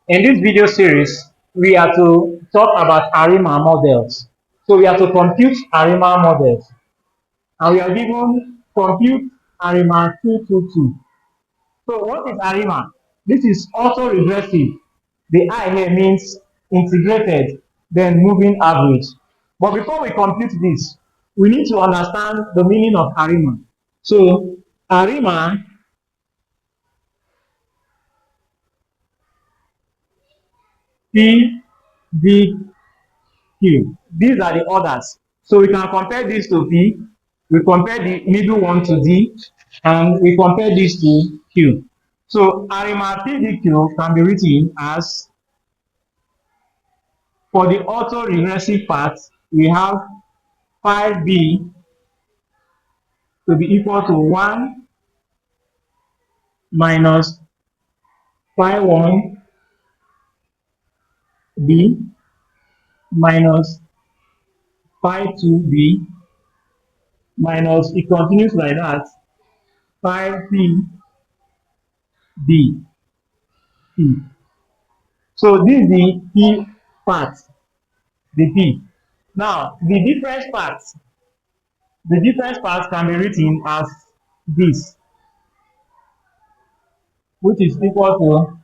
In this video series, we are to talk about Arima models. So we are to compute Arima models. And we are given compute Arima 222. So what is Arima? This is auto-regressive. The I here means integrated, then moving average. But before we compute this, we need to understand the meaning of Arima. So Arima P, D, Q. These are the orders. So we can compare this to P, we compare the middle one to D, and we compare this to Q. So Arima PDQ can be written as, for the auto-regressive part, we have 5B to be equal to 1 minus phi 1B minus phi 2B minus, it continues like that, 5B B, P. So this is the P part, the P. Now, the difference part can be written as this, which is equal to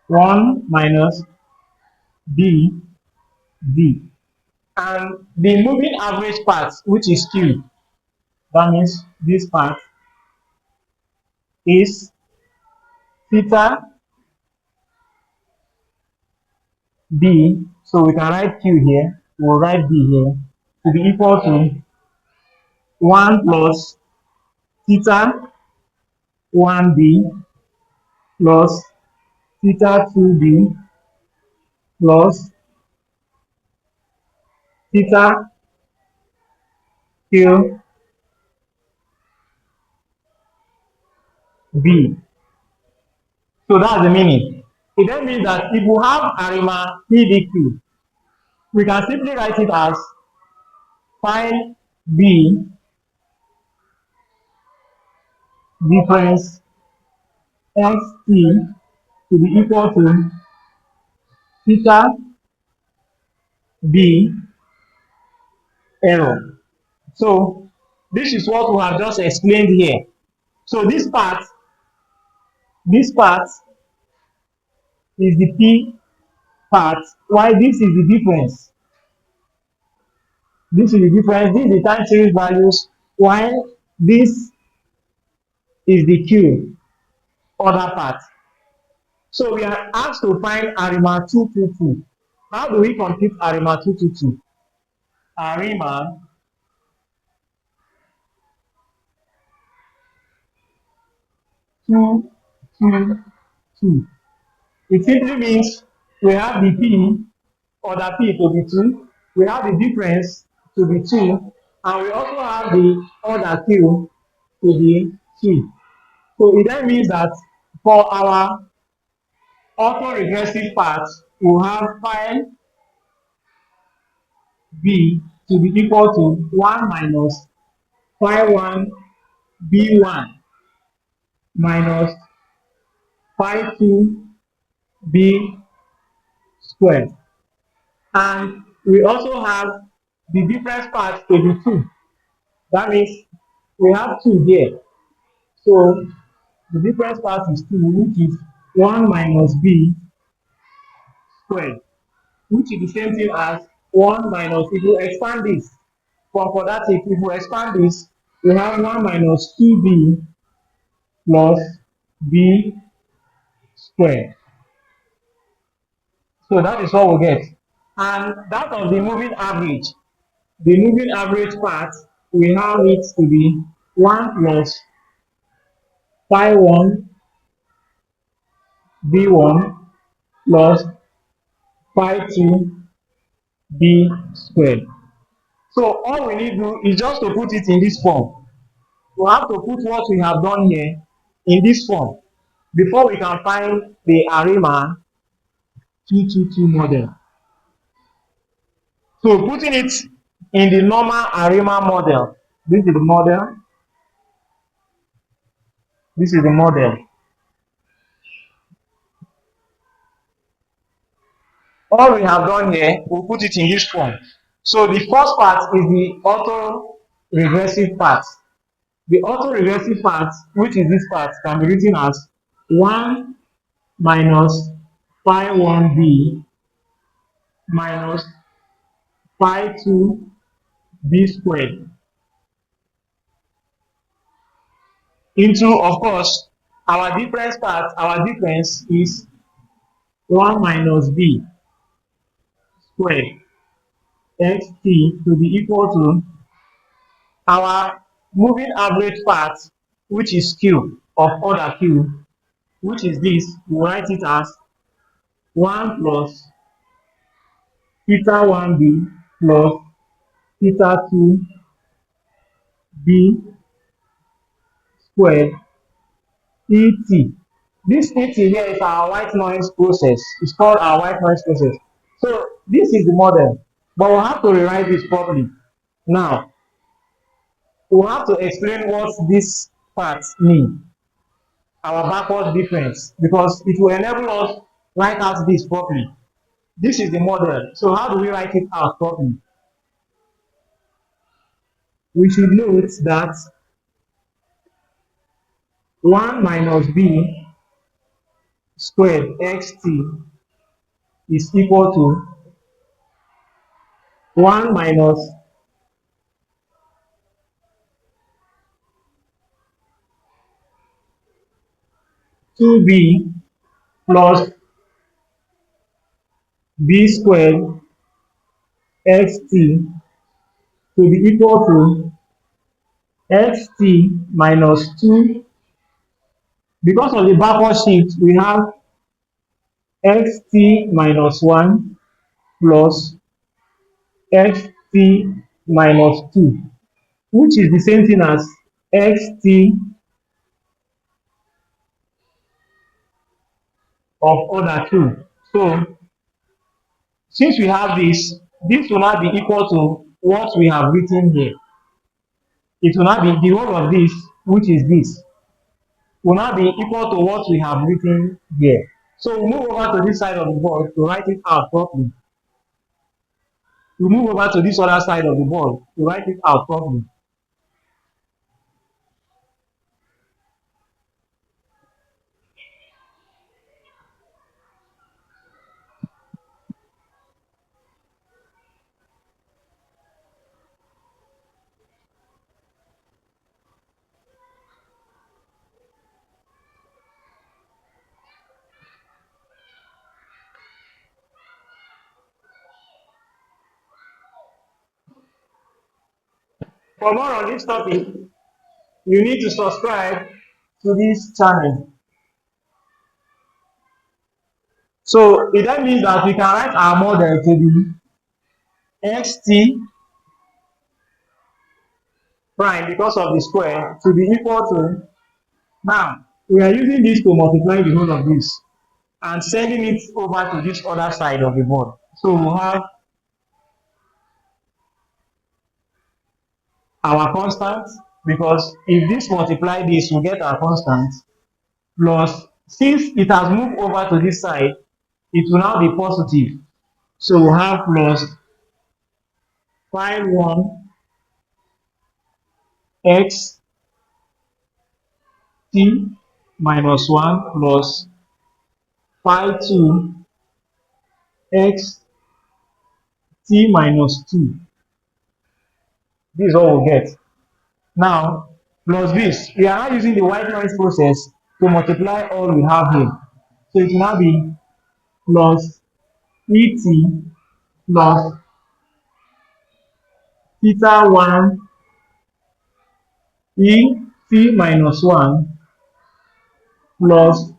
1 minus B, D. And the moving average part, which is Q, that means this part, is theta B. So we can write Q here, we'll write B here, to be equal to 1 plus theta 1B plus theta 2B plus theta Q B. So that's the meaning. It then means that if we have Arima PDQ, we can simply write it as find B difference XT to be equal to theta B error. So this is what we have just explained here. So this part is the P part, while this is the difference. This is the difference, this is the time series values, while this is the Q, other part. So we are asked to find Arima 222. How do we compute Arima 222? Arima 222. It simply means we have the P, order P to be 2, we have the difference to be 2, and we also have the order Q to be 3. So it then means that for our auto-regressive part, we'll have phi B to be equal to 1 minus phi 1 B1 minus phi 2 B squared. And we also have the difference part to be 2. That means we have 2 here. So the difference part is 2, which is 1 minus B squared, which is the same thing as 1 minus, if you expand this, for quadratic, if we expand this, we have 1 minus 2B plus B squared. So that is what we get. And that of the moving average part, we have it to be 1 plus phi 1 B1 plus phi 2 B squared. So all we need to do is just to put it in this form. We have to put what we have done here in this form before we can find the Arima 222 model. So putting it in the normal Arima model, this is the model, this is the model. all we have done here, we'll put it in this form. So the first part is the auto-regressive part. The auto-regressive part, which is this part, can be written as 1 minus phi 1b minus phi 2b squared into, of course, our difference part, our difference is 1 minus b squared xt to be equal to our moving average part, which is q of order q, which is this. We write it as 1 plus theta 1b plus theta 2b squared et. This et here is our white noise process. It's called our white noise process. So this is the model, but we'll have to rewrite this properly. Now, we'll have to explain what this part means, our backward difference, because it will enable us write out this properly. This is the model. So how do we write it out properly? We should note that 1 minus b squared xt is equal to 1 minus two b plus b squared xt to be equal to xt minus 2. Because of the backward shift, we have xt minus 1 plus xt minus 2, which is the same thing as xt of order 2. So, since we have this will not be equal to what we have written here. It will not be the whole of this, which is this, will not be equal to what we have written here. So we move over to this side of the board to write it out properly. We move over to this other side of the board to write it out properly. For more on this topic, you need to subscribe to this channel. So it then means that we can write our model to be xt prime because of the square to be equal to, now we are using this to multiply the whole of this and sending it over to this other side of the board. So we'll have our constant, because if this multiply this, we get our constant, plus, since it has moved over to this side, it will now be positive. So we'll have plus phi 1 x t minus 1 plus phi 2 x t minus 2. This is all we get. Now, plus this, we are now using the white noise process to multiply all we have here. So it will now be plus et plus theta 1 e t minus 1 plus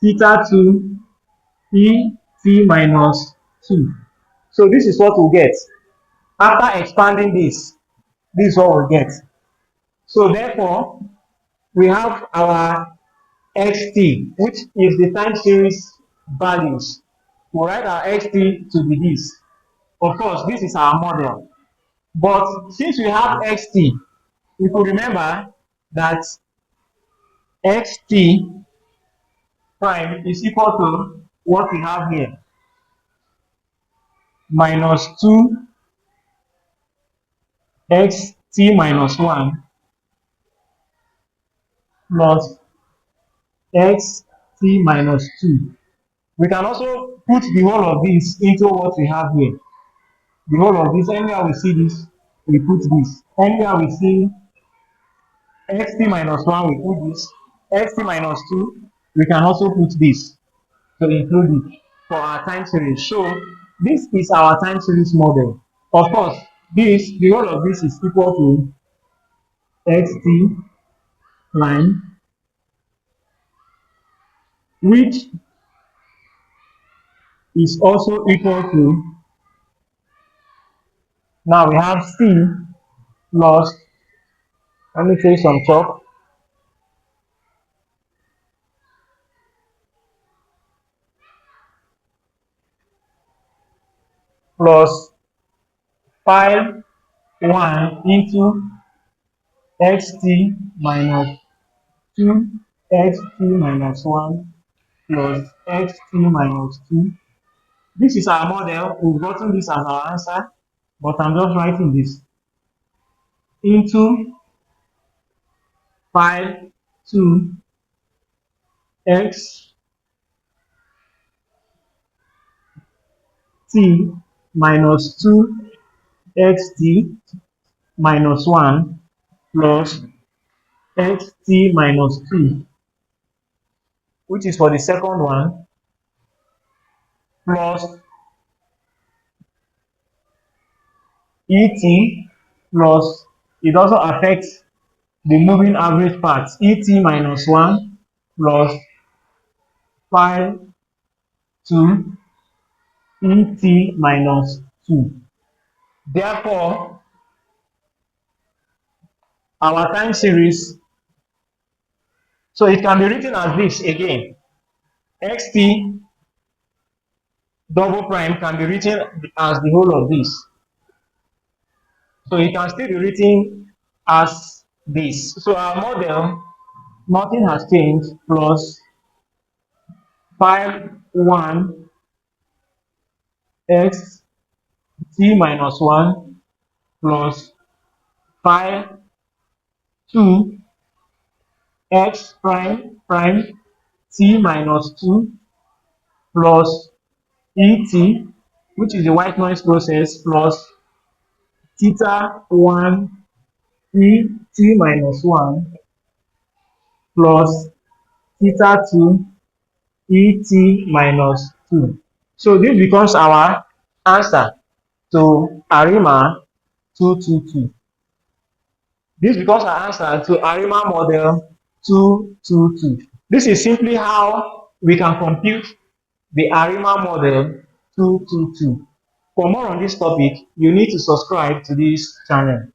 theta 2 e t minus 2. So this is what we get. After expanding this is what we get. So therefore, we have our xt, which is the time series values. We write our xt to be this. Of course, this is our model. But since we have xt, we could remember that xt prime is equal to what we have here. minus 2xt minus 1 plus xt minus 2. We can also put the whole of this into what we have here. The whole of this, anywhere we see this, we put this. Anywhere we see xt minus 1, we put this. Xt minus 2, we can also put this to include it for our time series. So this is our time series model. Of course, the whole of this is equal to xt prime, which is also equal to, now we have c plus, let me take some chalk, plus 1 into xt minus 2xt minus 1 plus xt minus 2. This is our model. We've gotten this as our answer, but I'm just writing this into 2 xt minus 2xt minus 1 plus xt minus 2, which is for the second one, plus et plus, it also affects the moving average part, et minus 1 plus 2 et minus 2. Therefore, our time series, so it can be written as this again. Xt double prime can be written as the whole of this. So it can still be written as this. So our model, nothing has changed, plus 1 xt minus 1 plus 2 x prime t minus 2 plus et, which is the white noise process, plus theta 1 e t minus 1 plus theta 2 e t minus 2. So this becomes our answer to Arima 222. This becomes our answer to Arima model 222. This is simply how we can compute the Arima model 222. For more on this topic, you need to subscribe to this channel.